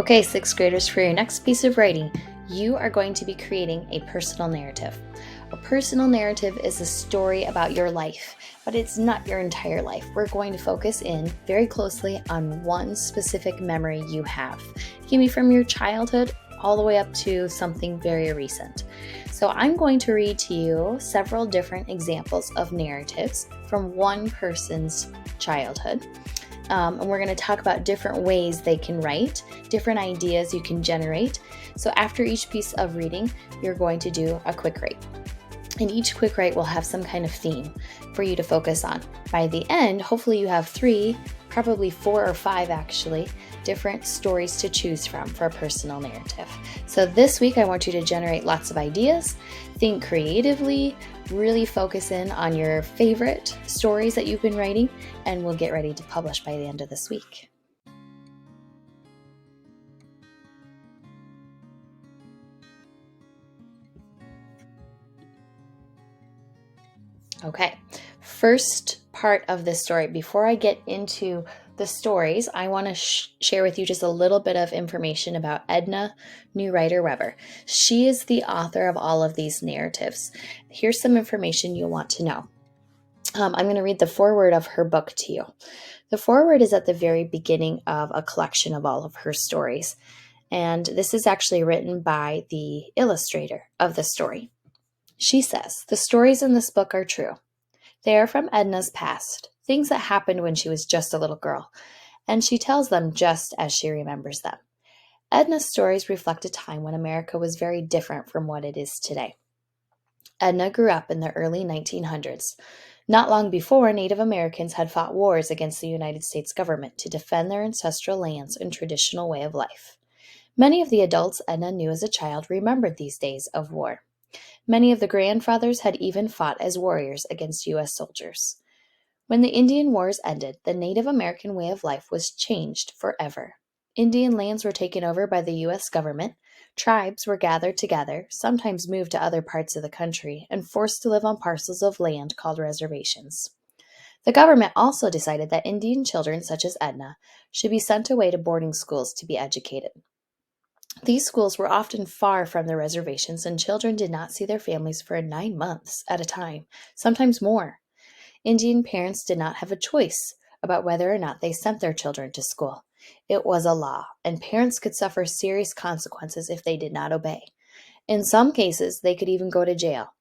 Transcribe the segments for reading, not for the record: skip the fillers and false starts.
Okay, sixth graders, for your next piece of writing, you are going to be creating a personal narrative. A personal narrative is a story about your life, but it's not your entire life. We're going to focus in very closely on one specific memory you have. It can be from your childhood all the way up to something very recent. So I'm going to read to you several different examples of narratives from one person's childhood. And we're going to talk about different ways they can write, different ideas you can generate. So after each piece of reading, you're going to do a quick write. And each quick write will have some kind of theme for you to focus on. By the end, hopefully you have 3, probably 4 or 5 actually, different stories to choose from for a personal narrative. So this week I want you to generate lots of ideas, think creatively, really focus in on your favorite stories that you've been writing, and we'll get ready to publish by the end of this week. Okay, first part of this story. Before I get into the stories, I want to share with you just a little bit of information about Edna Newrider Weber. She is the author of all of these narratives. Here's some information you'll want to know. I'm going to read the foreword of her book to you. The foreword is at the very beginning of a collection of all of her stories, and this is actually written by the illustrator of the story. She says, "The stories in this book are true. They are from Edna's past, things that happened when she was just a little girl, and she tells them just as she remembers them. Edna's stories reflect a time when America was very different from what it is today. Edna grew up in the early 1900s. Not long before, Native Americans had fought wars against the United States government to defend their ancestral lands and traditional way of life. Many of the adults Edna knew as a child remembered these days of war. Many of the grandfathers had even fought as warriors against U.S. soldiers. When the Indian Wars ended, the Native American way of life was changed forever. Indian lands were taken over by the U.S. government. Tribes were gathered together, sometimes moved to other parts of the country, and forced to live on parcels of land called reservations. The government also decided that Indian children such as Edna should be sent away to boarding schools to be educated. These schools were often far from the reservations, and children did not see their families for 9 months at a time, sometimes more. Indian parents did not have a choice about whether or not they sent their children to school. It was a law, and parents could suffer serious consequences if they did not obey. In some cases, they could even go to jail.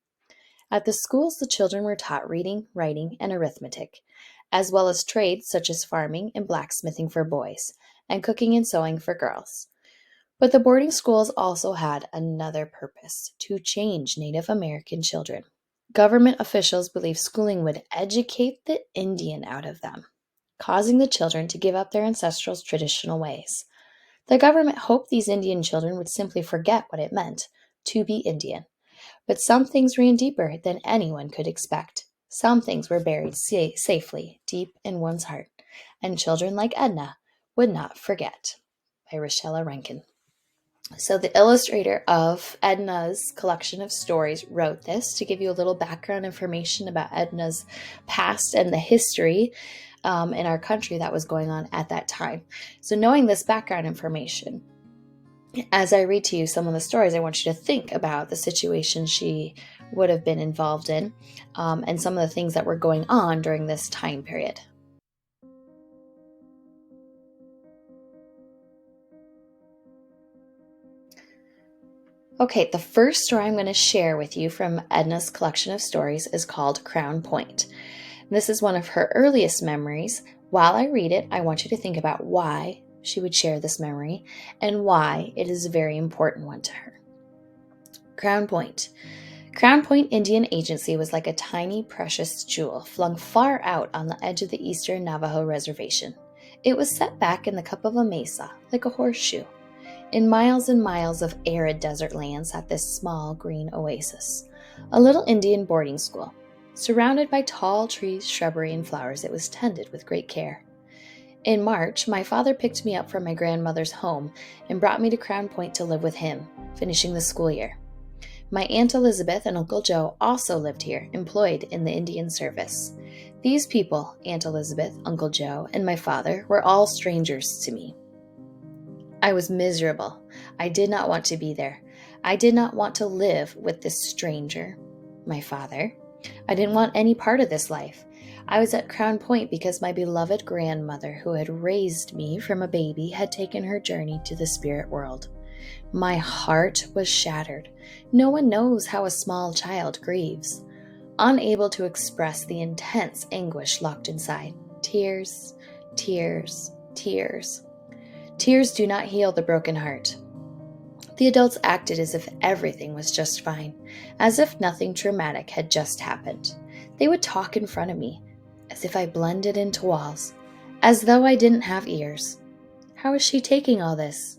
At the schools, the children were taught reading, writing, and arithmetic, as well as trades such as farming and blacksmithing for boys, and cooking and sewing for girls. But the boarding schools also had another purpose: to change Native American children. Government officials believed schooling would educate the Indian out of them, causing the children to give up their ancestral traditional ways. The government hoped these Indian children would simply forget what it meant to be Indian. But some things ran deeper than anyone could expect. Some things were buried safely deep in one's heart, and children like Edna would not forget." By Rochella Rankin. So the illustrator of Edna's collection of stories wrote this to give you a little background information about Edna's past and the history in our country that was going on at that time. So knowing this background information, as I read to you some of the stories, I want you to think about the situation she would have been involved in and some of the things that were going on during this time period. Okay, the first story I'm going to share with you from Edna's collection of stories is called Crown Point. This is one of her earliest memories. While I read it, I want you to think about why she would share this memory and why it is a very important one to her. Crown Point. Crown Point Indian Agency was like a tiny, precious jewel flung far out on the edge of the eastern Navajo reservation. It was set back in the cup of a mesa, like a horseshoe. In miles and miles of arid desert land sat this small green oasis, a little Indian boarding school. Surrounded by tall trees, shrubbery, and flowers, it was tended with great care. In March, my father picked me up from my grandmother's home and brought me to Crown Point to live with him, finishing the school year. My Aunt Elizabeth and Uncle Joe also lived here, employed in the Indian service. These people, Aunt Elizabeth, Uncle Joe, and my father, were all strangers to me. I was miserable. I did not want to be there. I did not want to live with this stranger, my father. I didn't want any part of this life. I was at Crown Point because my beloved grandmother, who had raised me from a baby, had taken her journey to the spirit world. My heart was shattered. No one knows how a small child grieves. Unable to express the intense anguish locked inside. Tears, tears, tears. Tears do not heal the broken heart. The adults acted as if everything was just fine, as if nothing traumatic had just happened. They would talk in front of me, as if I blended into walls, as though I didn't have ears. How is she taking all this?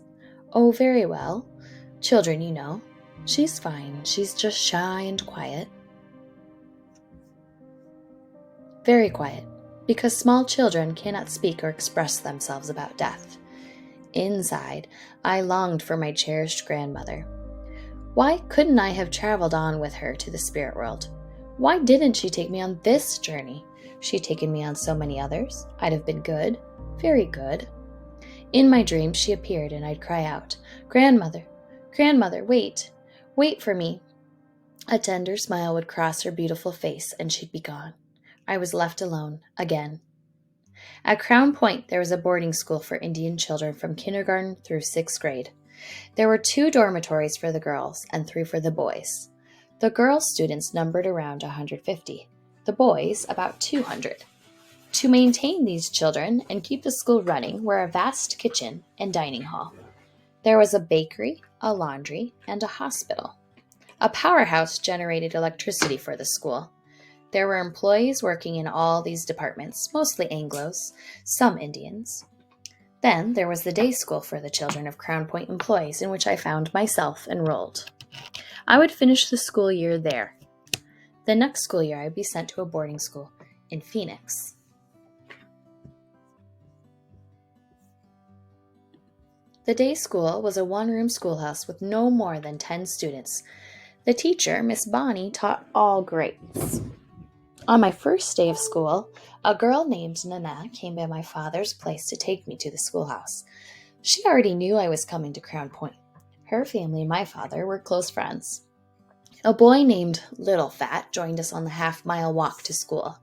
Oh, very well. Children, you know. She's fine. She's just shy and quiet. Very quiet, because small children cannot speak or express themselves about death. Inside, I longed for my cherished grandmother. Why couldn't I have traveled on with her to the spirit world? Why didn't she take me on this journey? She'd taken me on so many others. I'd have been good, very good. In my dreams, she appeared and I'd cry out, "Grandmother, grandmother, wait, wait for me." A tender smile would cross her beautiful face and she'd be gone. I was left alone, again. At Crown Point, there was a boarding school for Indian children from kindergarten through 6th grade. There were 2 dormitories for the girls and 3 for the boys. The girls' students numbered around 150, the boys about 200. To maintain these children and keep the school running were a vast kitchen and dining hall. There was a bakery, a laundry, and a hospital. A powerhouse generated electricity for the school. There were employees working in all these departments, mostly Anglos, some Indians. Then there was the day school for the children of Crown Point employees, in which I found myself enrolled. I would finish the school year there. The next school year, I would be sent to a boarding school in Phoenix. The day school was a one-room schoolhouse with no more than 10 students. The teacher, Miss Bonnie, taught all grades. On my first day of school, a girl named Nana came by my father's place to take me to the schoolhouse. She already knew I was coming to Crown Point. Her family and my father were close friends. A boy named Little Fat joined us on the half-mile walk to school.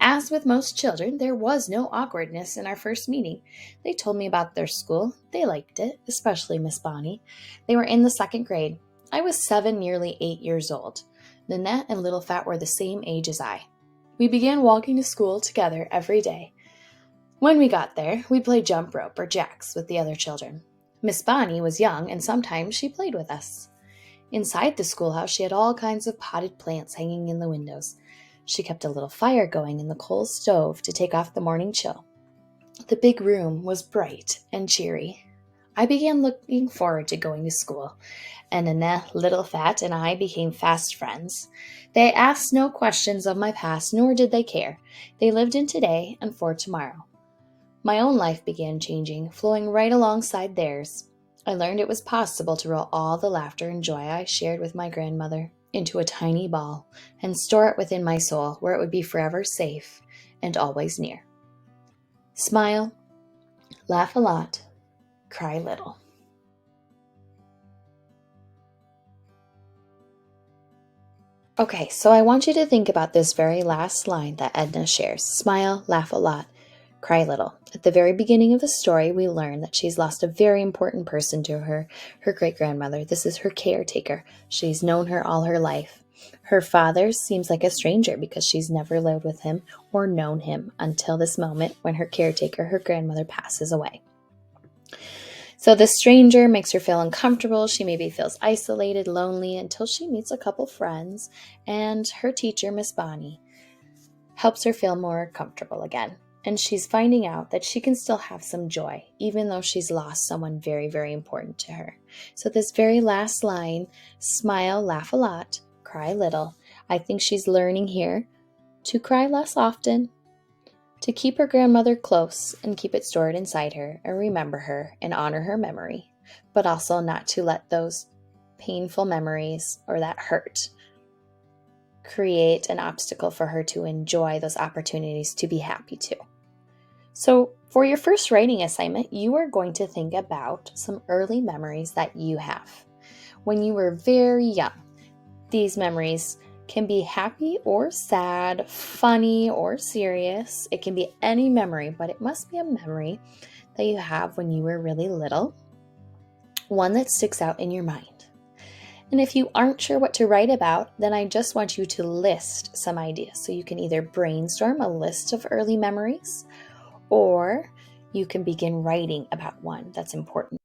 As with most children, there was no awkwardness in our first meeting. They told me about their school. They liked it, especially Miss Bonnie. They were in the 2nd grade. I was 7, nearly 8 years old. Nanette and Little Fat were the same age as I. We began walking to school together every day. When we got there, we'd play jump rope or jacks with the other children. Miss Bonnie was young, and sometimes she played with us. Inside the schoolhouse, she had all kinds of potted plants hanging in the windows. She kept a little fire going in the coal stove to take off the morning chill. The big room was bright and cheery. I began looking forward to going to school, and Nanette, Little Fat, and I became fast friends. They asked no questions of my past, nor did they care. They lived in today and for tomorrow. My own life began changing, flowing right alongside theirs. I learned it was possible to roll all the laughter and joy I shared with my grandmother into a tiny ball and store it within my soul where it would be forever safe and always near. Smile, laugh a lot, cry little. Okay, so I want you to think about this very last line that Edna shares. Smile, laugh a lot, cry little. At the very beginning of the story, we learn that she's lost a very important person to her great-grandmother. This is her caretaker. She's known her all her life. Her father seems like a stranger because she's never lived with him or known him until this moment when her caretaker, her grandmother, passes away. So the stranger makes her feel uncomfortable. She maybe feels isolated, lonely, until she meets a couple friends, and her teacher, Miss Bonnie, helps her feel more comfortable again. And she's finding out that she can still have some joy, even though she's lost someone very, very important to her. So this very last line, smile, laugh a lot, cry little. I think she's learning here to cry less often, to keep her grandmother close and keep it stored inside her and remember her and honor her memory, but also not to let those painful memories or that hurt create an obstacle for her to enjoy those opportunities to be happy too. So, for your first writing assignment, you are going to think about some early memories that you have when you were very young. These memories can be happy or sad, funny or serious. It can be any memory, but it must be a memory that you have when you were really little, one that sticks out in your mind. And if you aren't sure what to write about, then I just want you to list some ideas. So you can either brainstorm a list of early memories, or you can begin writing about one that's important.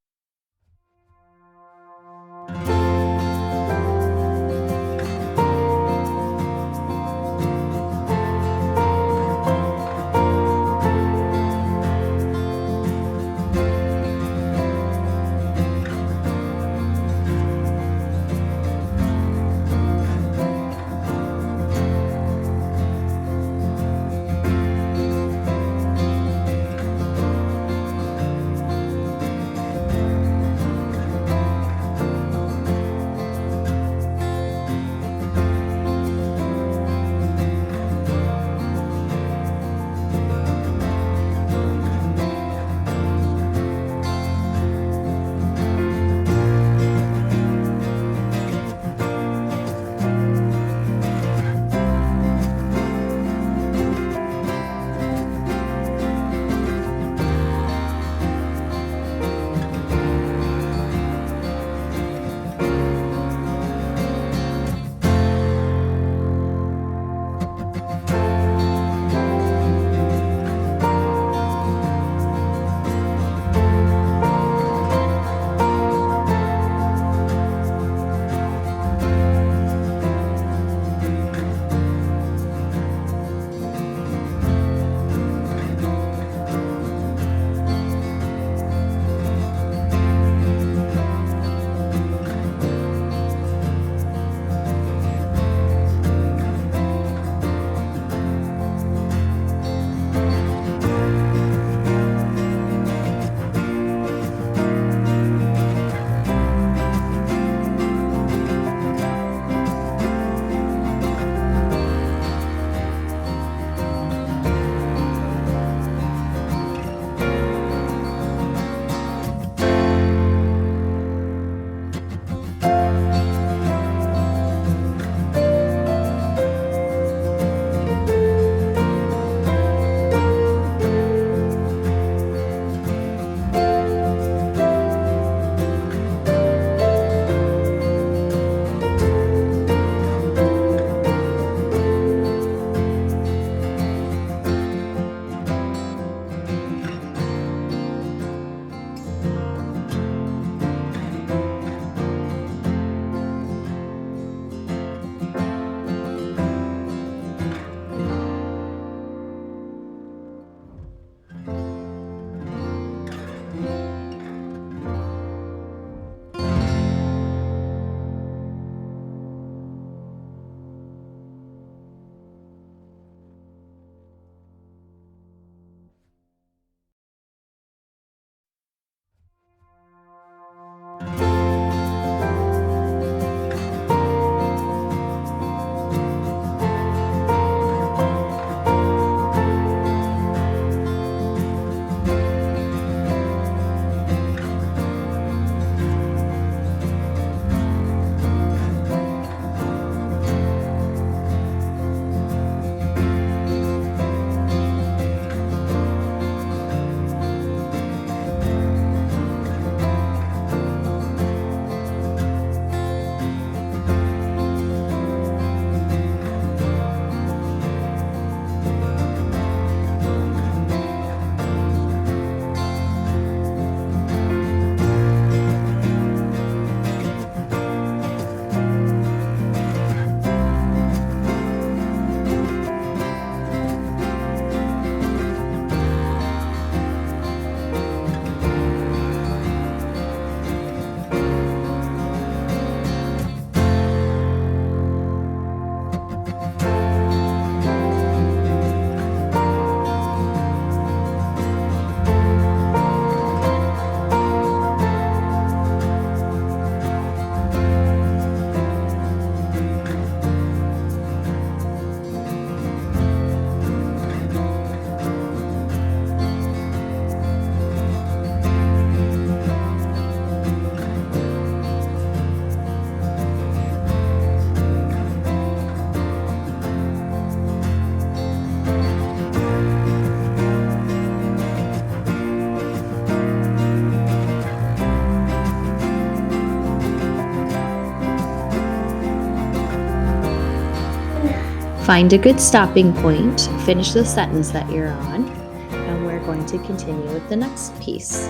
Find a good stopping point, finish the sentence that you're on, and we're going to continue with the next piece.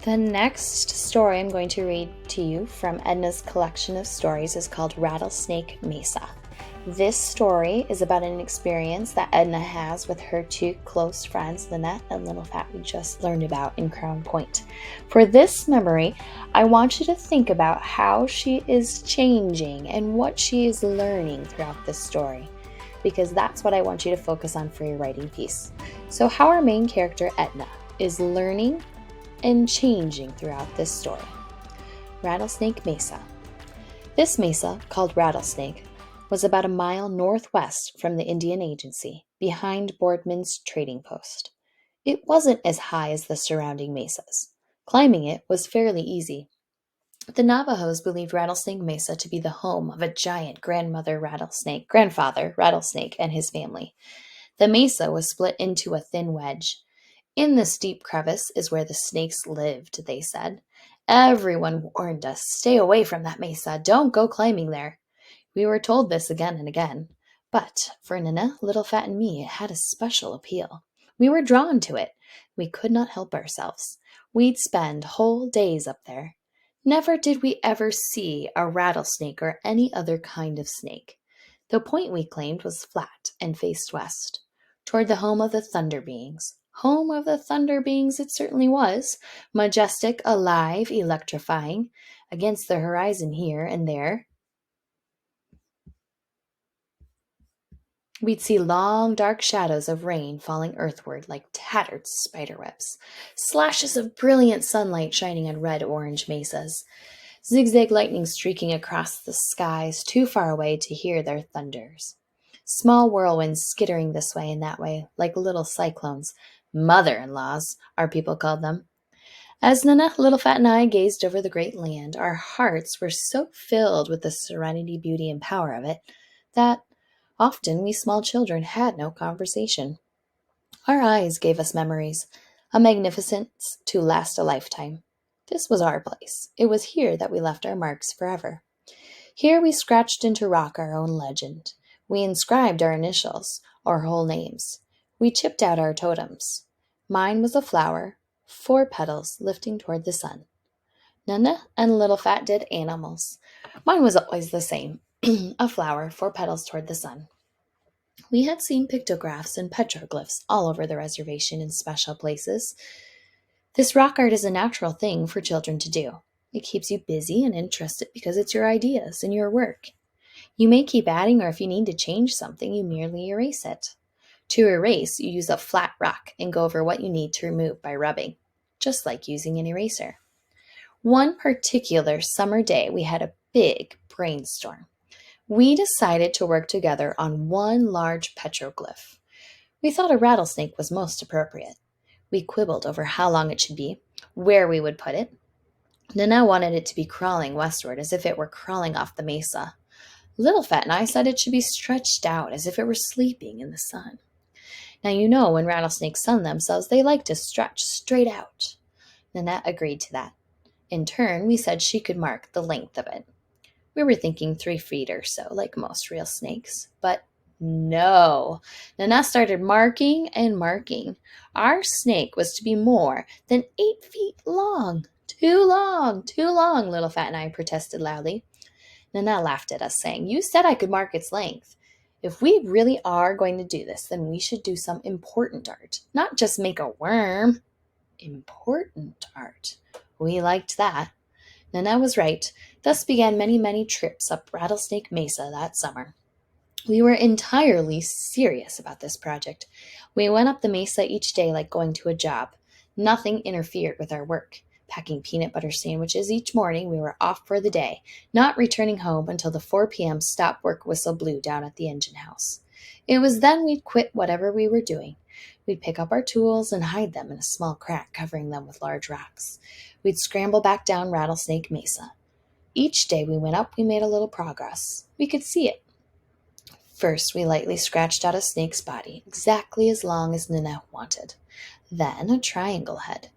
The next story I'm going to read to you from Edna's collection of stories is called Rattlesnake Mesa. This story is about an experience that Edna has with her two close friends, Lynette and Little Fat, we just learned about in Crown Point. For this memory, I want you to think about how she is changing and what she is learning throughout this story, because that's what I want you to focus on for your writing piece. So how our main character, Edna, is learning and changing throughout this story. Rattlesnake Mesa. This mesa, called Rattlesnake, was about a mile northwest from the Indian Agency, behind Boardman's trading post. It wasn't as high as the surrounding mesas. Climbing it was fairly easy. The Navajos believed Rattlesnake Mesa to be the home of a giant grandfather rattlesnake, and his family. The mesa was split into a thin wedge. In this deep crevice is where the snakes lived, they said. Everyone warned us, stay away from that mesa, don't go climbing there. We were told this again and again. But for Nana, Little Fat, and me, it had a special appeal. We were drawn to it. We could not help ourselves. We'd spend whole days up there. Never did we ever see a rattlesnake or any other kind of snake. The point we claimed was flat and faced west, toward the home of the Thunder Beings. Home of the Thunder Beings it certainly was, majestic, alive, electrifying. Against the horizon here and there, we'd see long, dark shadows of rain falling earthward like tattered spiderwebs, slashes of brilliant sunlight shining on red-orange mesas, zigzag lightning streaking across the skies too far away to hear their thunders. Small whirlwinds skittering this way and that way like little cyclones, mother-in-laws, our people called them. As Nana, Little Fat, and I gazed over the great land, our hearts were so filled with the serenity, beauty, and power of it that often we small children had no conversation. Our eyes gave us memories, a magnificence to last a lifetime. This was our place. It was here that we left our marks forever. Here we scratched into rock our own legend. We inscribed our initials, or whole names. We chipped out our totems. Mine was a flower, 4 petals lifting toward the sun. Nana and Little Fat did animals. Mine was always the same, a flower, 4 petals toward the sun. We had seen pictographs and petroglyphs all over the reservation in special places. This rock art is a natural thing for children to do. It keeps you busy and interested because it's your ideas and your work. You may keep adding, or if you need to change something, you merely erase it. To erase, you use a flat rock and go over what you need to remove by rubbing, just like using an eraser. One particular summer day, we had a big brainstorm. We decided to work together on one large petroglyph. We thought a rattlesnake was most appropriate. We quibbled over how long it should be, where we would put it. Nana wanted it to be crawling westward as if it were crawling off the mesa. Little Fat and I said it should be stretched out as if it were sleeping in the sun. Now you know when rattlesnakes sun themselves, they like to stretch straight out. Nanette agreed to that. In turn, we said she could mark the length of it. We were thinking 3 feet or so, like most real snakes. But no. Nanette started marking and marking. Our snake was to be more than 8 feet long. Too long, Little Fat and I protested loudly. Nana laughed at us, saying, "You said I could mark its length. If we really are going to do this, then we should do some important art, not just make a worm." Important art. We liked that. Nana was right. Thus began many trips up Rattlesnake Mesa that summer. We were entirely serious about this project. We went up the mesa each day like going to a job. Nothing interfered with our work. Packing peanut butter sandwiches each morning, we were off for the day, not returning home until the 4 p.m. stop work whistle blew down at the engine house. It was then we'd quit whatever we were doing. We'd pick up our tools and hide them in a small crack, covering them with large rocks. We'd scramble back down Rattlesnake Mesa. Each day we went up, we made a little progress. We could see it. First, we lightly scratched out a snake's body, exactly as long as Nanette wanted. then a triangle head.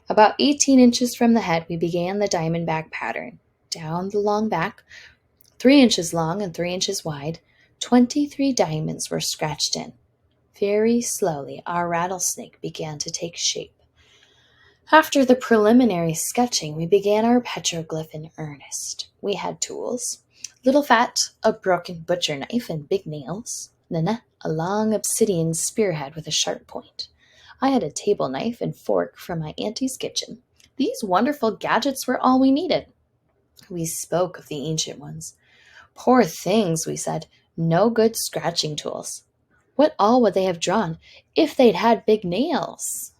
About 18 inches from the head, we began the diamond back pattern. Down the long back, 3 inches long and 3 inches wide, 23 diamonds were scratched in. Very slowly, our rattlesnake began to take shape. After the preliminary sketching, we began our petroglyph in earnest. We had tools: Little Fat, a broken butcher knife and big nails; Nana, a long obsidian spearhead with a sharp point. I had a table knife and fork from my auntie's kitchen. These wonderful gadgets were all we needed. We spoke of the ancient ones. Poor things, we said, no good scratching tools. What all would they have drawn if they'd had big nails?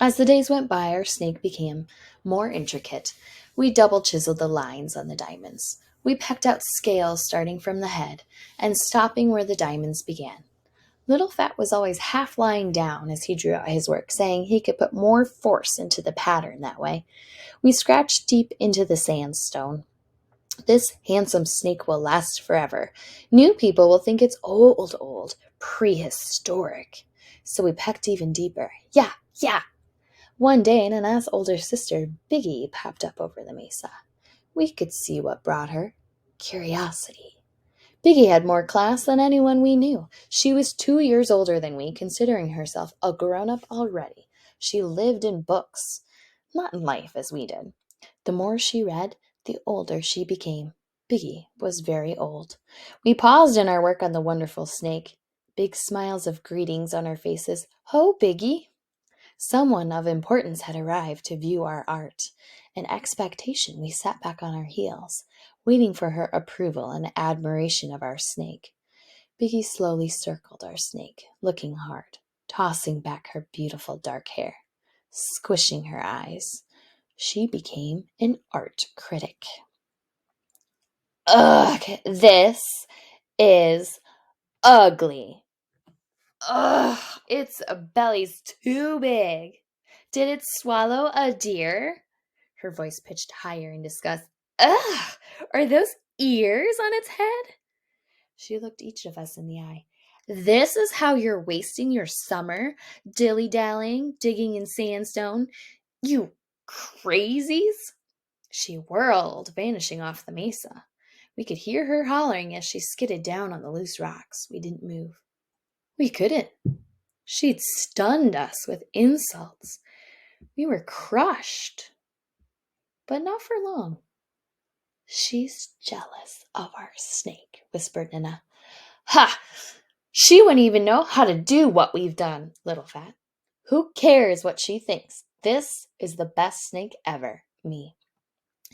As the days went by, our snake became more intricate. We double chiseled the lines on the diamonds. We pecked out scales starting from the head and stopping where the diamonds began. Little Fat was always half lying down as he drew out his work, saying he could put more force into the pattern that way. We scratched deep into the sandstone. This handsome snake will last forever. New people will think it's old, prehistoric. So we pecked even deeper. Yeah, yeah. One day, Nana's older sister, Biggie, popped up over the mesa. We could see what brought her: curiosity. Biggie had more class than anyone we knew. She was 2 years older than we, considering herself a grown-up already. She lived in books, not in life as we did. The more she read, the older she became. Biggie was very old. We paused in our work on the wonderful snake. Big smiles of greetings on our faces. Ho, Biggie! Someone of importance had arrived to view our art. In expectation, we sat back on our heels, waiting for her approval and admiration of our snake. Biggie slowly circled our snake, looking hard, tossing back her beautiful dark hair, squishing her eyes. She became an art critic. Ugh, this is ugly. Ugh, its belly's too big. Did it swallow a deer? Her voice pitched higher in disgust. Ugh, are those ears on its head? She looked each of us in the eye. This is how you're wasting your summer, dilly-dallying, digging in sandstone? You crazies? She whirled, vanishing off the mesa. We could hear her hollering as she skidded down on the loose rocks. We didn't move. We couldn't. She'd stunned us with insults. We were crushed. But not for long. She's jealous of our snake, whispered Nana. Ha! She wouldn't even know how to do what we've done, Little Fat. Who cares what she thinks? This is the best snake ever, me.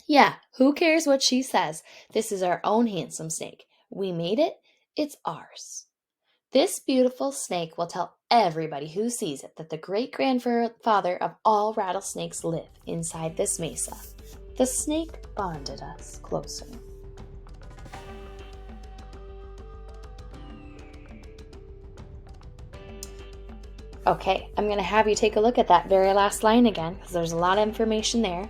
Yeah, who cares what she says? This is our own handsome snake. We made it. It's ours. This beautiful snake will tell everybody who sees it that the great-grandfather of all rattlesnakes live inside this mesa. The snake bonded us closer. Okay, I'm going to have you take a look at that very last line again, because there's a lot of information there.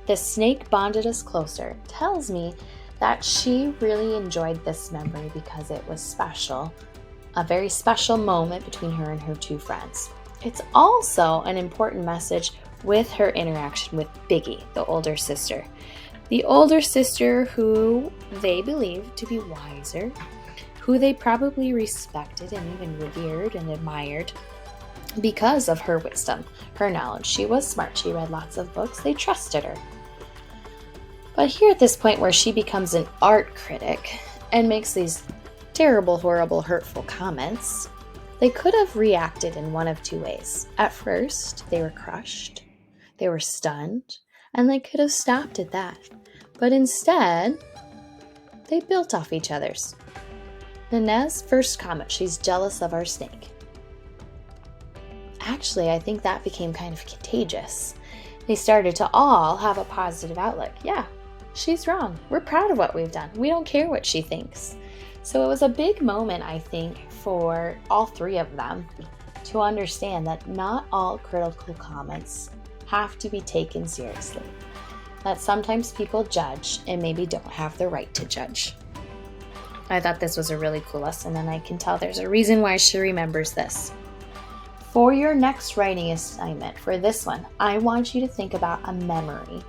The snake bonded us closer tells me that she really enjoyed this memory because it was special, a very special moment between her and her two friends. It's also an important message with her interaction with Biggie, the older sister. The older sister who they believed to be wiser, who they probably respected and even revered and admired because of her wisdom, her knowledge. She was smart. She read lots of books. They trusted her. But here at this point where she becomes an art critic and makes these terrible, horrible, hurtful comments, they could have reacted in one of two ways. At first, they were crushed, they were stunned, and they could have stopped at that. But instead, they built off each other's. Nana's first comment, she's jealous of our snake. Actually, I think that became kind of contagious. They started to all have a positive outlook. Yeah, she's wrong. We're proud of what we've done. We don't care what she thinks. So it was a big moment, I think, for all three of them to understand that not all critical comments have to be taken seriously. That sometimes people judge and maybe don't have the right to judge. I thought this was a really cool lesson, and I can tell there's a reason why she remembers this. For your next writing assignment, for this one, I want you to think about a memory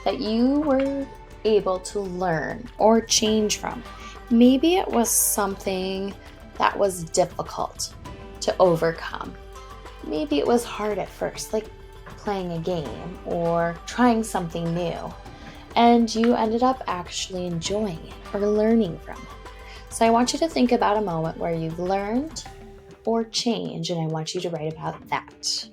that you were able to learn or change from. Maybe it was something that was difficult to overcome. Maybe it was hard at first, like playing a game or trying something new, and you ended up actually enjoying it or learning from it. So I want you to think about a moment where you've learned or changed, and I want you to write about that.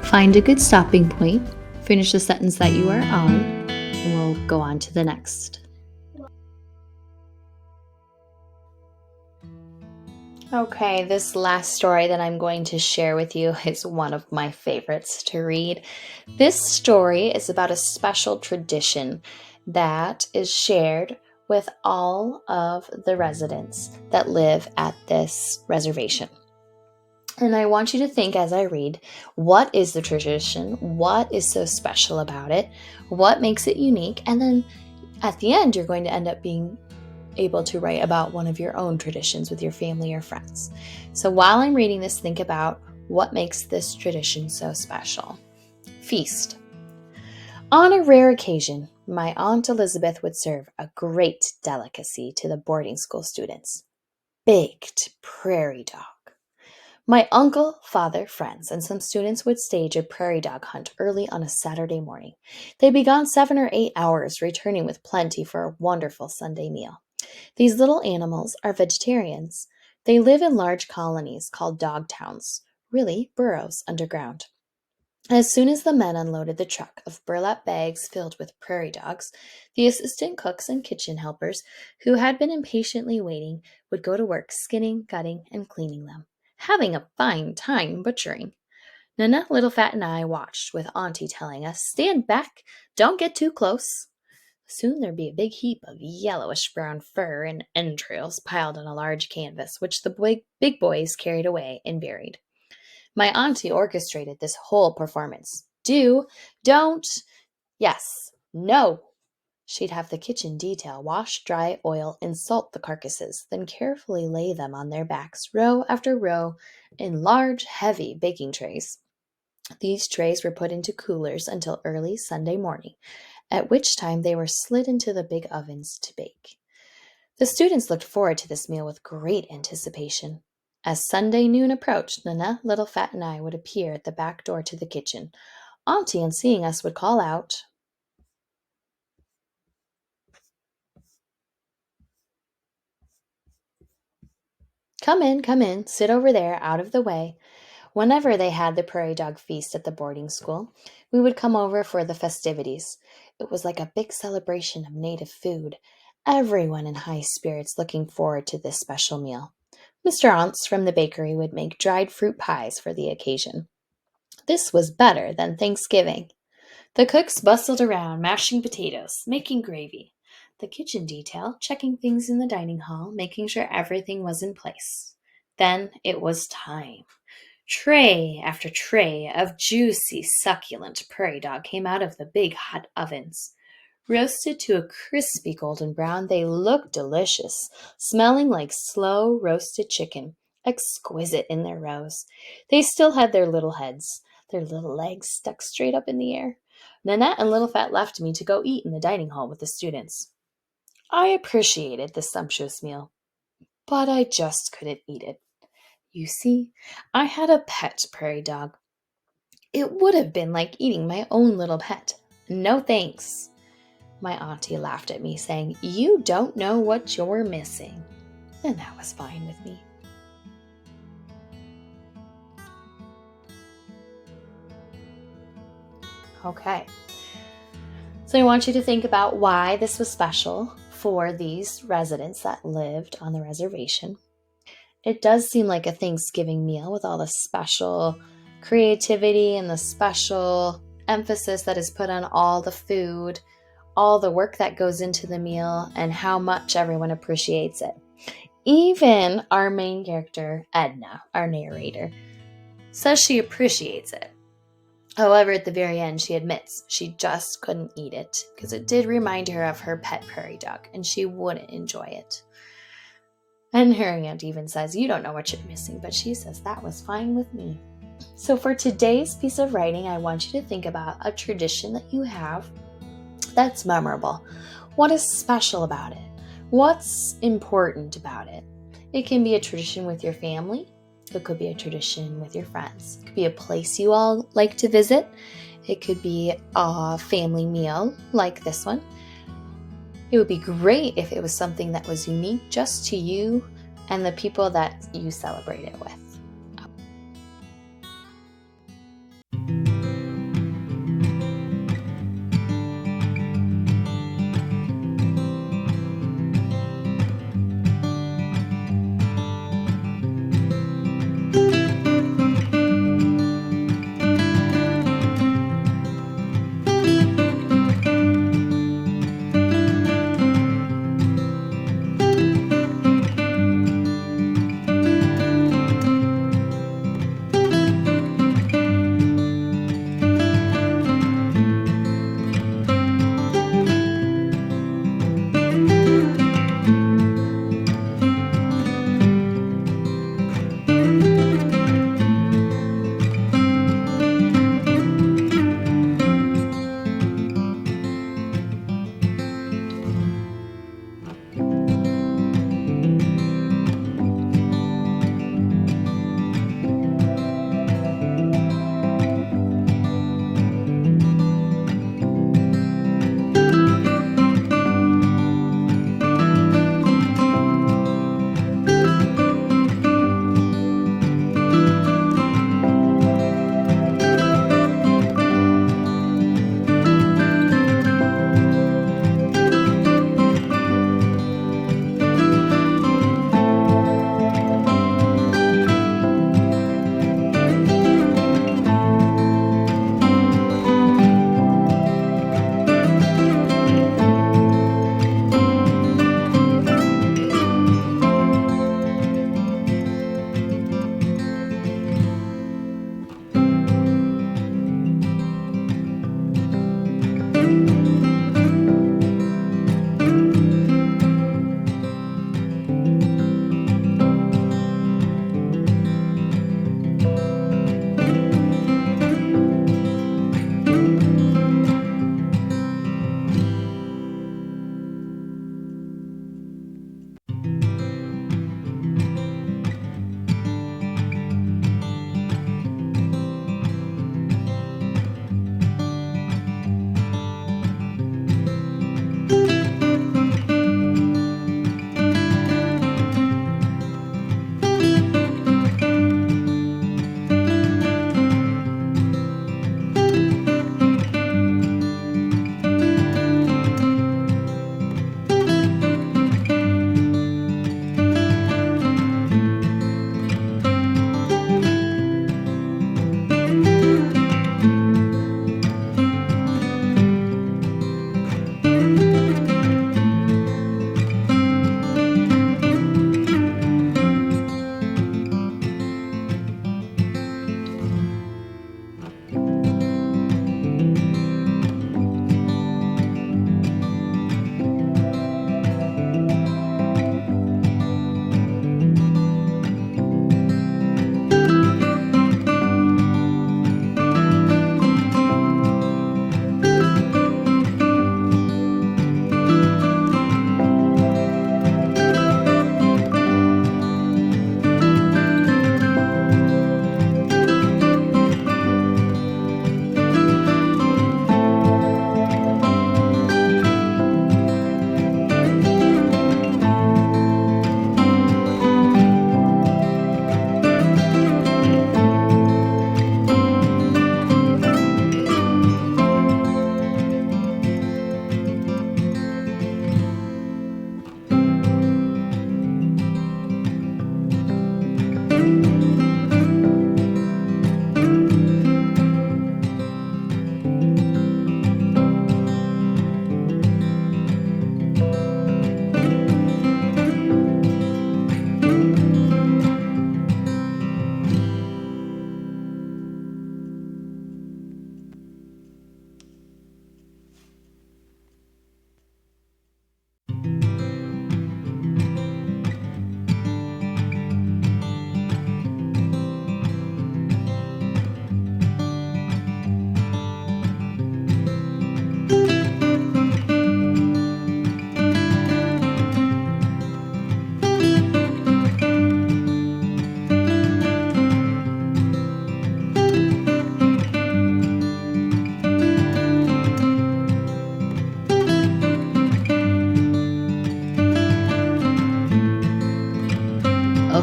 Find a good stopping point, finish the sentence that you are on, and we'll go on to the next. Okay, this last story that I'm going to share with you is one of my favorites to read. This story is about a special tradition that is shared with all of the residents that live at this reservation. And I want you to think as I read, what is the tradition? What is so special about it? What makes it unique? And then at the end, you're going to end up being able to write about one of your own traditions with your family or friends. So while I'm reading this, think about what makes this tradition so special. Feast. On a rare occasion, my Aunt Elizabeth would serve a great delicacy to the boarding school students: baked prairie dog. My uncle, father, friends, and some students would stage a prairie dog hunt early on a Saturday morning. They'd be gone 7 or 8 hours, returning with plenty for a wonderful Sunday meal. These little animals are vegetarians. They live in large colonies called dog towns, really burrows underground. As soon as the men unloaded the truck of burlap bags filled with prairie dogs, the assistant cooks and kitchen helpers, who had been impatiently waiting, would go to work skinning, gutting, and cleaning them, having a fine time butchering. Nana, Little Fat, and I watched, with Auntie telling us, "Stand back, don't get too close." Soon there'd be a big heap of yellowish-brown fur and entrails piled on a large canvas, which the big boys carried away and buried. My auntie orchestrated this whole performance. Do, don't, yes, no. She'd have the kitchen detail wash, dry, oil, and salt the carcasses, then carefully lay them on their backs, row after row, in large, heavy baking trays. These trays were put into coolers until early Sunday morning, at which time they were slid into the big ovens to bake. The students looked forward to this meal with great anticipation. As Sunday noon approached, Nana, Little Fat, and I would appear at the back door to the kitchen. Auntie, on seeing us, would call out, come in, sit over there, out of the way." Whenever they had the prairie dog feast at the boarding school, we would come over for the festivities. It was like a big celebration of native food. Everyone in high spirits looking forward to this special meal. Mr. Aunts from the bakery would make dried fruit pies for the occasion. This was better than Thanksgiving. The cooks bustled around, mashing potatoes, making gravy. The kitchen detail, checking things in the dining hall, making sure everything was in place. Then it was time. Tray after tray of juicy, succulent prairie dog came out of the big hot ovens. Roasted to a crispy golden brown, they looked delicious, smelling like slow roasted chicken, exquisite in their rows. They still had their little heads, their little legs stuck straight up in the air. Nanette and Little Fat left me to go eat in the dining hall with the students. I appreciated the sumptuous meal, but I just couldn't eat it. You see, I had a pet prairie dog. It would have been like eating my own little pet. No thanks. My auntie laughed at me, saying, "You don't know what you're missing." And that was fine with me. Okay. So I want you to think about why this was special for these residents that lived on the reservation. It does seem like a Thanksgiving meal with all the special creativity and the special emphasis that is put on all the food, all the work that goes into the meal, and how much everyone appreciates it. Even our main character, Edna, our narrator, says she appreciates it. However, at the very end, she admits she just couldn't eat it because it did remind her of her pet prairie dog and she wouldn't enjoy it. And her aunt even says, "You don't know what you're missing," but she says that was fine with me. So for today's piece of writing, I want you to think about a tradition that you have that's memorable. What is special about it? What's important about it? It can be a tradition with your family. It could be a tradition with your friends. It could be a place you all like to visit. It could be a family meal like this one. It would be great if it was something that was unique just to you and the people that you celebrate it with.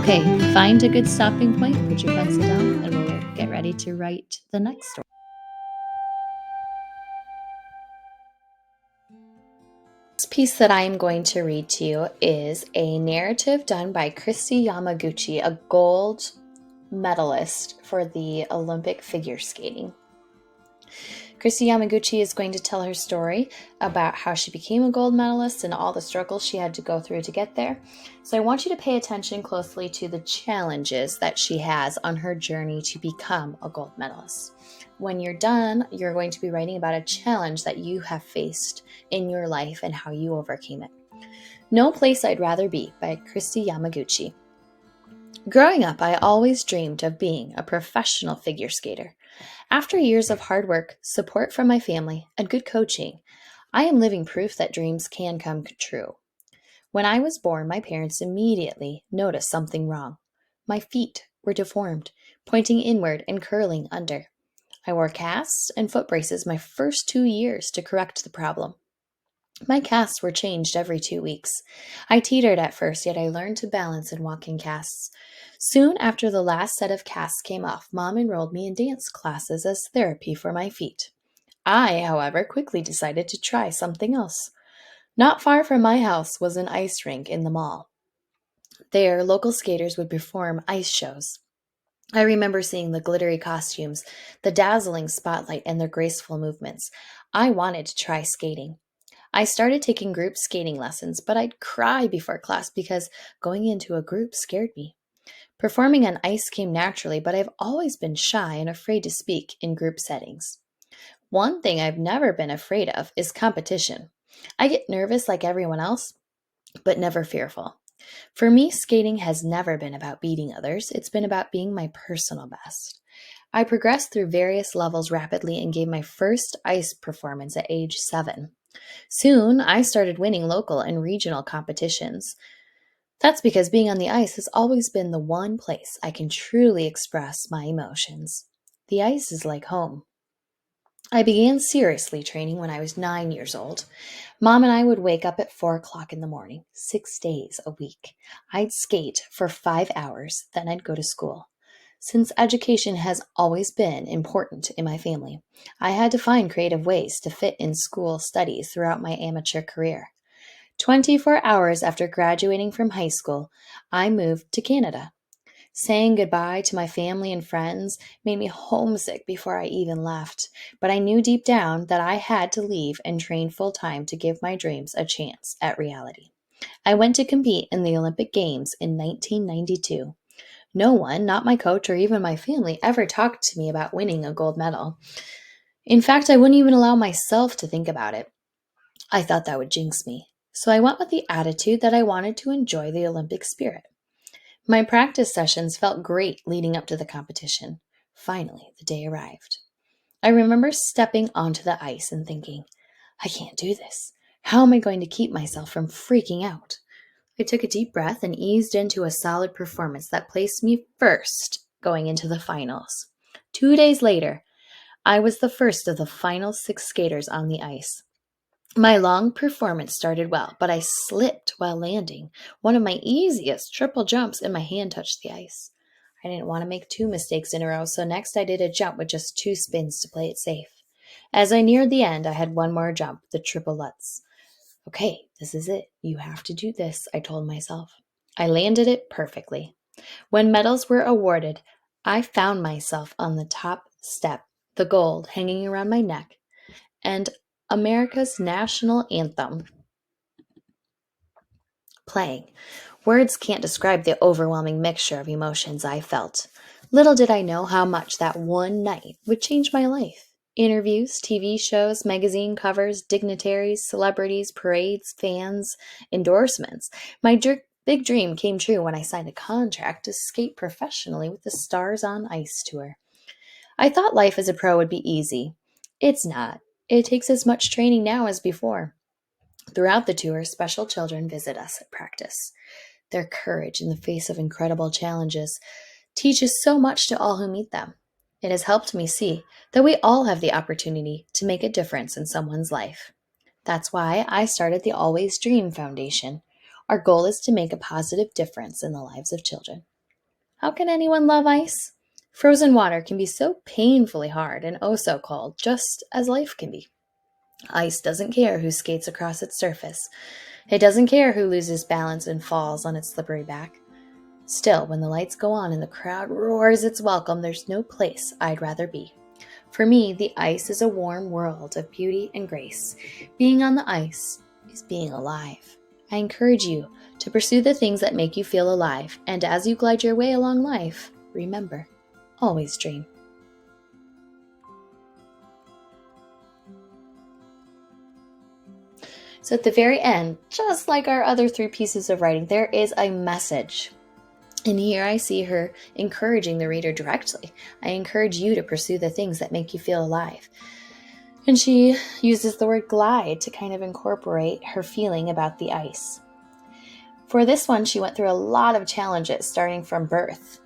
Okay, find a good stopping point, put your pencil down, and we'll get ready to write the next story. This piece that I am going to read to you is a narrative done by Christy Yamaguchi, a gold medalist for the Olympic figure skating. Christy Yamaguchi is going to tell her story about how she became a gold medalist and all the struggles she had to go through to get there. So I want you to pay attention closely to the challenges that she has on her journey to become a gold medalist. When you're done, you're going to be writing about a challenge that you have faced in your life and how you overcame it. No Place I'd Rather Be by Christy Yamaguchi. Growing up, I always dreamed of being a professional figure skater. After years of hard work, support from my family, and good coaching, I am living proof that dreams can come true. When I was born, my parents immediately noticed something wrong. My feet were deformed, pointing inward and curling under. I wore casts and foot braces my first 2 years to correct the problem. My casts were changed every 2 weeks. I teetered at first, yet I learned to balance and walk in casts. Soon after the last set of casts came off, Mom enrolled me in dance classes as therapy for my feet. I, however, quickly decided to try something else. Not far from my house was an ice rink in the mall. There, local skaters would perform ice shows. I remember seeing the glittery costumes, the dazzling spotlight, and their graceful movements. I wanted to try skating. I started taking group skating lessons, but I'd cry before class because going into a group scared me. Performing on ice came naturally, but I've always been shy and afraid to speak in group settings. One thing I've never been afraid of is competition. I get nervous like everyone else, but never fearful. For me, skating has never been about beating others, it's been about being my personal best. I progressed through various levels rapidly and gave my first ice performance at age 7. Soon, I started winning local and regional competitions. That's because being on the ice has always been the one place I can truly express my emotions. The ice is like home. I began seriously training when I was 9 years old. Mom and I would wake up at 4 o'clock in the morning, 6 days a week. I'd skate for 5 hours, then I'd go to school. Since education has always been important in my family, I had to find creative ways to fit in school studies throughout my amateur career. 24 hours after graduating from high school, I moved to Canada. Saying goodbye to my family and friends made me homesick before I even left, but I knew deep down that I had to leave and train full time to give my dreams a chance at reality. I went to compete in the Olympic Games in 1992. No one, not my coach or even my family, ever talked to me about winning a gold medal. In fact, I wouldn't even allow myself to think about it. I thought that would jinx me. So I went with the attitude that I wanted to enjoy the Olympic spirit. My practice sessions felt great leading up to the competition. Finally, the day arrived. I remember stepping onto the ice and thinking, I can't do this. How am I going to keep myself from freaking out? I took a deep breath and eased into a solid performance that placed me first going into the finals. 2 days later, I was the first of the final 6 skaters on the ice. My long performance started well, but I slipped while landing one of my easiest triple jumps and my hand touched the ice. I didn't want to make 2 mistakes in a row, so next I did a jump with just 2 spins to play it safe. As I neared the end, I had one more jump, the triple lutz. Okay, this is it. You have to do this, I told myself. I landed it perfectly. When medals were awarded, I found myself on the top step, the gold hanging around my neck, and America's national anthem playing. Words can't describe the overwhelming mixture of emotions I felt. Little did I know how much that one night would change my life. Interviews, TV shows, magazine covers, dignitaries, celebrities, parades, fans, endorsements. My big dream came true when I signed a contract to skate professionally with the Stars on Ice tour. I thought life as a pro would be easy. It's not. It takes as much training now as before. Throughout the tour, special children visit us at practice. Their courage in the face of incredible challenges teaches so much to all who meet them. It has helped me see that we all have the opportunity to make a difference in someone's life. That's why I started the Always Dream Foundation. Our goal is to make a positive difference in the lives of children. How can anyone love ice? Frozen water can be so painfully hard and oh so cold, just as life can be. Ice doesn't care who skates across its surface. It doesn't care who loses balance and falls on its slippery back. Still, when the lights go on and the crowd roars its welcome, there's no place I'd rather be. For me, the ice is a warm world of beauty and grace. Being on the ice is being alive. I encourage you to pursue the things that make you feel alive, and as you glide your way along life, remember, always dream. So at the very end, just like our other 3 pieces of writing, there is a message. And here I see her encouraging the reader directly. I encourage you to pursue the things that make you feel alive. And she uses the word glide to kind of incorporate her feeling about the ice. For this one, she went through a lot of challenges starting from birth.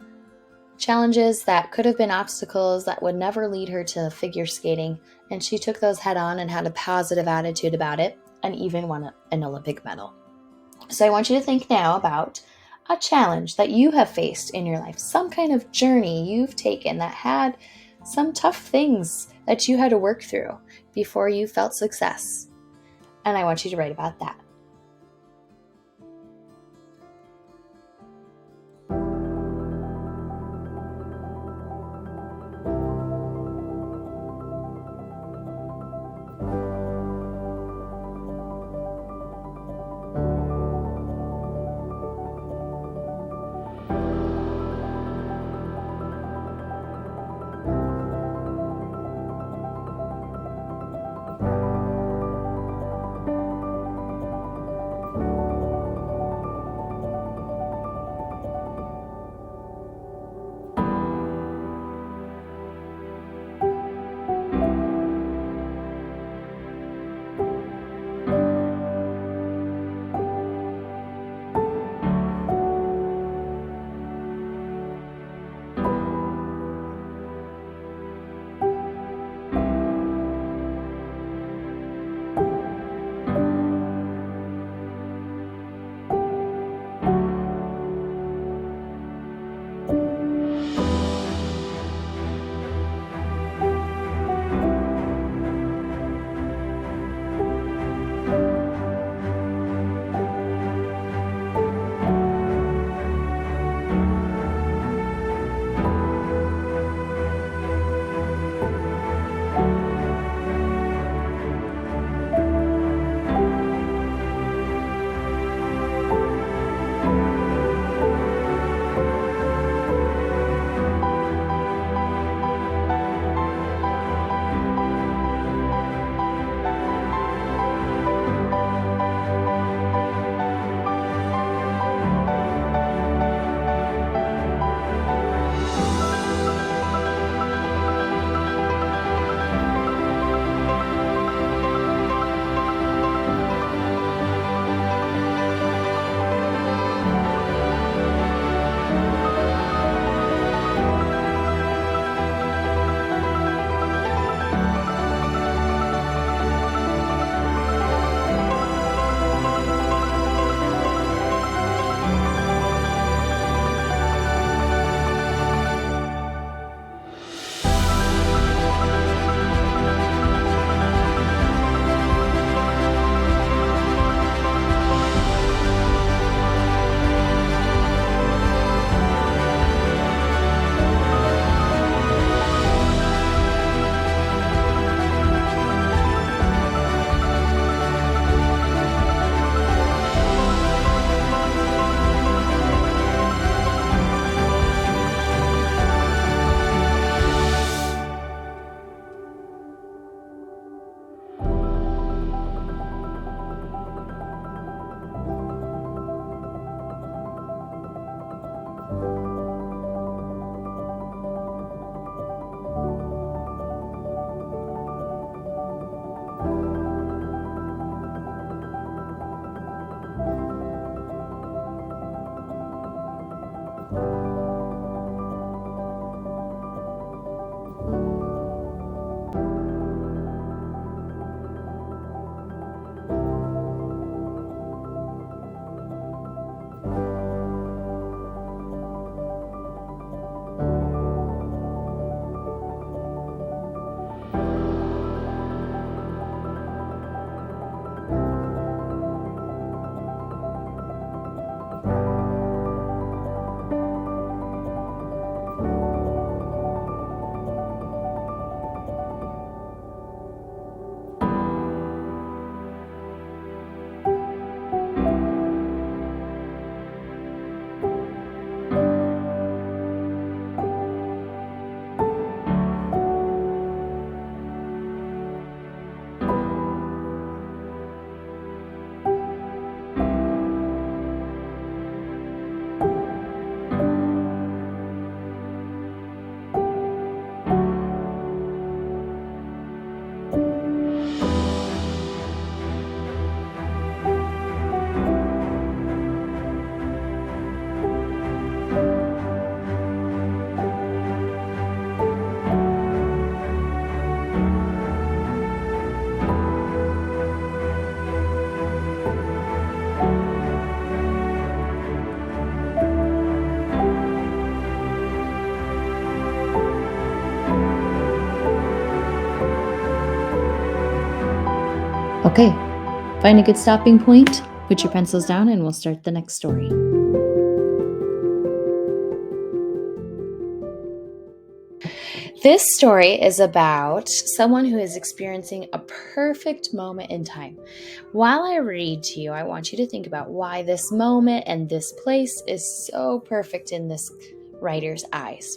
Challenges that could have been obstacles that would never lead her to figure skating, and she took those head on and had a positive attitude about it, and even won an Olympic medal. So I want you to think now about a challenge that you have faced in your life, some kind of journey you've taken that had some tough things that you had to work through before you felt success. And I want you to write about that. Okay, find a good stopping point, put your pencils down, and we'll start the next story. This story is about someone who is experiencing a perfect moment in time. While I read to you, I want you to think about why this moment and this place is so perfect in this writer's eyes.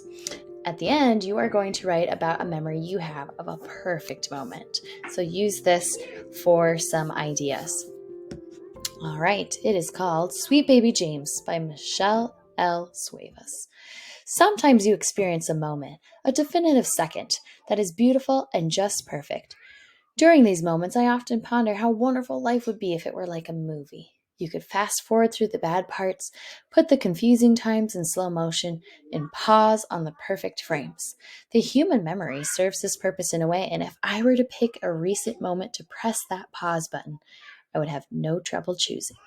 At the end, you are going to write about a memory you have of a perfect moment. So use this for some ideas. All right, it is called Sweet Baby James by Michelle L. Suevas. Sometimes you experience a moment, a definitive second, that is beautiful and just perfect. During these moments, I often ponder how wonderful life would be if it were like a movie. You could fast forward through the bad parts, put the confusing times in slow motion, and pause on the perfect frames. The human memory serves this purpose in a way, and if I were to pick a recent moment to press that pause button, I would have no trouble choosing.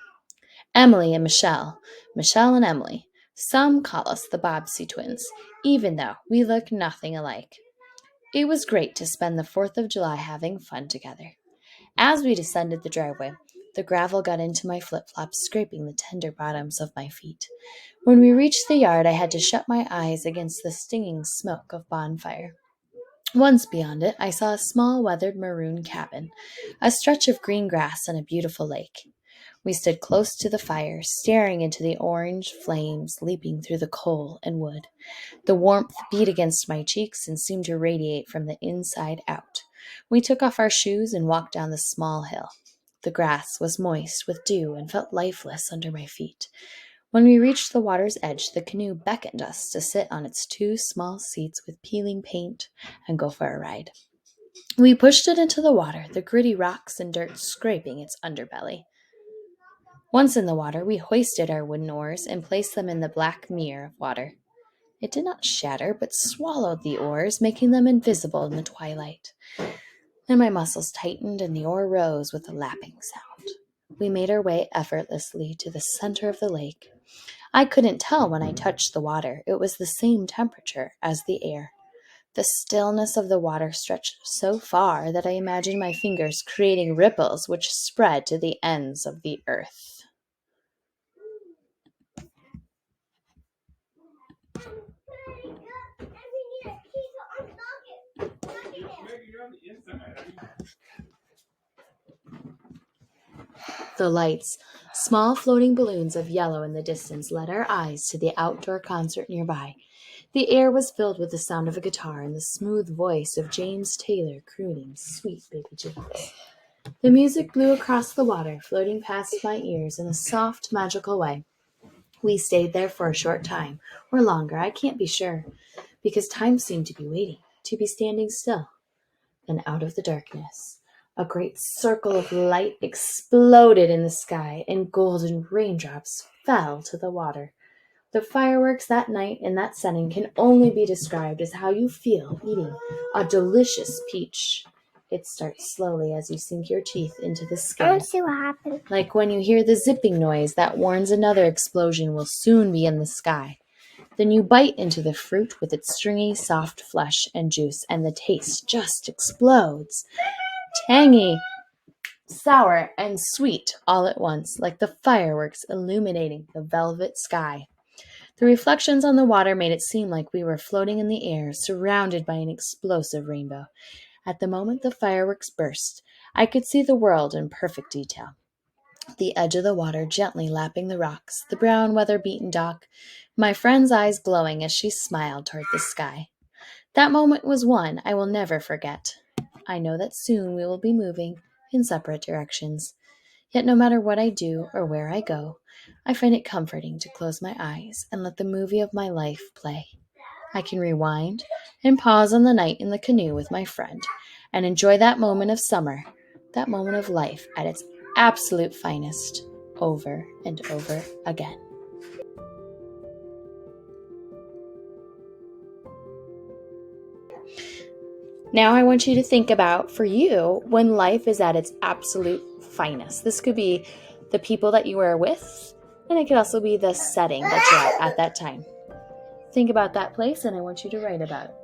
Emily and Michelle. Michelle and Emily. Some call us the Bobbsey twins, even though we look nothing alike. It was great to spend the 4th of July having fun together. As we descended the driveway, the gravel got into my flip-flops, scraping the tender bottoms of my feet. When we reached the yard, I had to shut my eyes against the stinging smoke of bonfire. Once beyond it, I saw a small weathered maroon cabin, a stretch of green grass, and a beautiful lake. We stood close to the fire, staring into the orange flames leaping through the coal and wood. The warmth beat against my cheeks and seemed to radiate from the inside out. We took off our shoes and walked down the small hill. The grass was moist with dew and felt lifeless under my feet. When we reached the water's edge, the canoe beckoned us to sit on its 2 small seats with peeling paint and go for a ride. We pushed it into the water, the gritty rocks and dirt scraping its underbelly. Once in the water, we hoisted our wooden oars and placed them in the black mirror of water. It did not shatter, but swallowed the oars, making them invisible in the twilight. Then my muscles tightened and the oar rose with a lapping sound. We made our way effortlessly to the center of the lake. I couldn't tell when I touched the water. It was the same temperature as the air. The stillness of the water stretched so far that I imagined my fingers creating ripples which spread to the ends of the earth. The lights, small floating balloons of yellow in the distance, led our eyes to the outdoor concert nearby. The air was filled with the sound of a guitar and the smooth voice of James Taylor crooning Sweet Baby James. The music blew across the water, floating past my ears in a soft, magical way. We stayed there for a short time, or longer, I can't be sure, because time seemed to be waiting, to be standing still. Then out of the darkness, a great circle of light exploded in the sky, and golden raindrops fell to the water. The fireworks that night in that setting can only be described as how you feel eating a delicious peach. It starts slowly as you sink your teeth into the I skin. want to see what happened. Like when you hear the zipping noise that warns another explosion will soon be in the sky. Then you bite into the fruit with its stringy, soft flesh and juice, and the taste just explodes. Tangy, sour, and sweet all at once, like the fireworks illuminating the velvet sky. The reflections on the water made it seem like we were floating in the air, surrounded by an explosive rainbow. At the moment the fireworks burst, I could see the world in perfect detail. The edge of the water gently lapping the rocks, the brown weather-beaten dock, my friend's eyes glowing as she smiled toward the sky. That moment was one I will never forget. I know that soon we will be moving in separate directions. Yet no matter what I do or where I go, I find it comforting to close my eyes and let the movie of my life play. I can rewind and pause on the night in the canoe with my friend and enjoy that moment of summer, that moment of life at its absolute finest, over and over again. Now I want you to think about, for you, when life is at its absolute finest. This could be the people that you are with, and it could also be the setting that you're at that time. Think about that place, and I want you to write about it.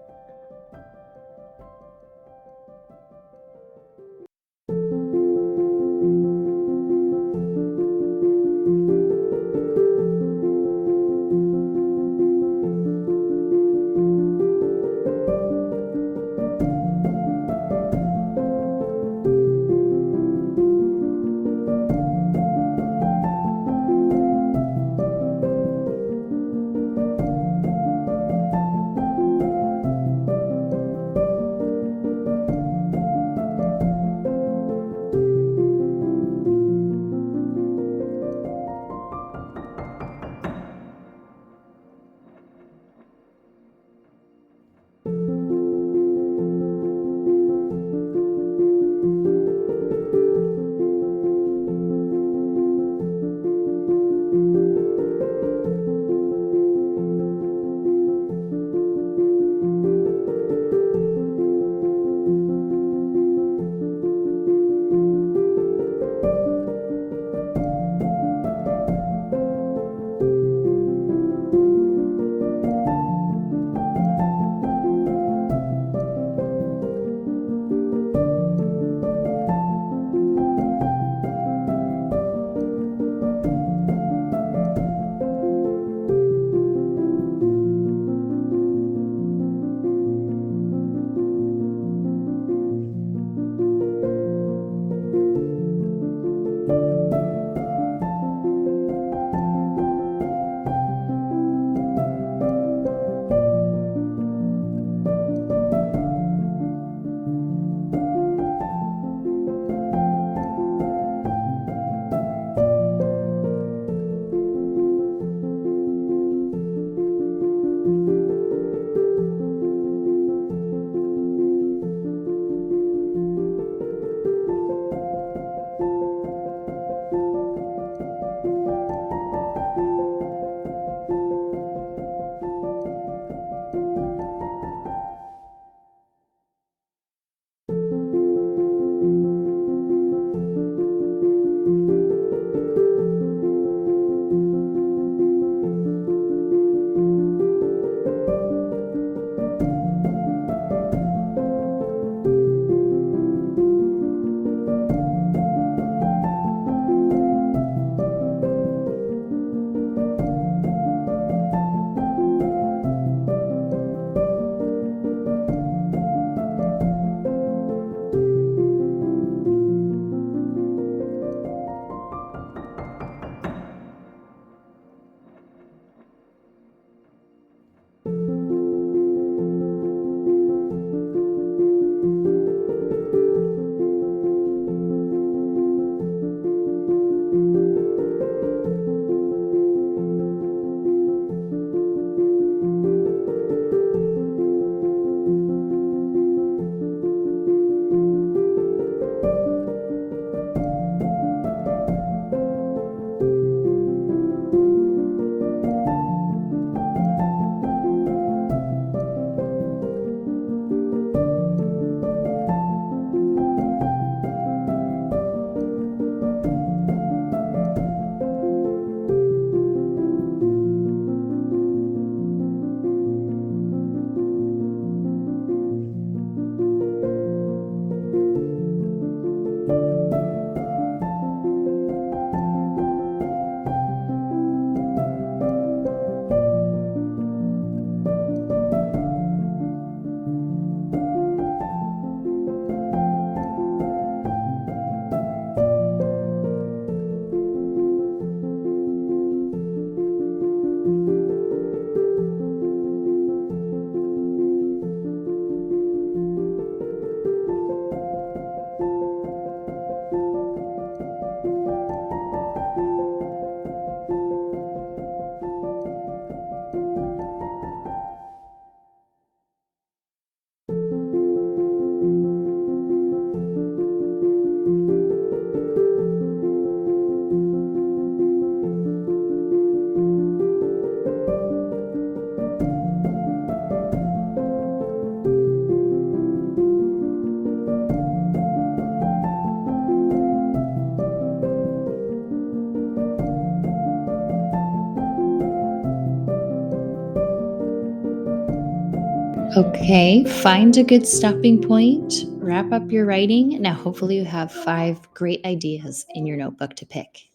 Okay, find a good stopping point, wrap up your writing. Now, hopefully, you have 5 great ideas in your notebook to pick.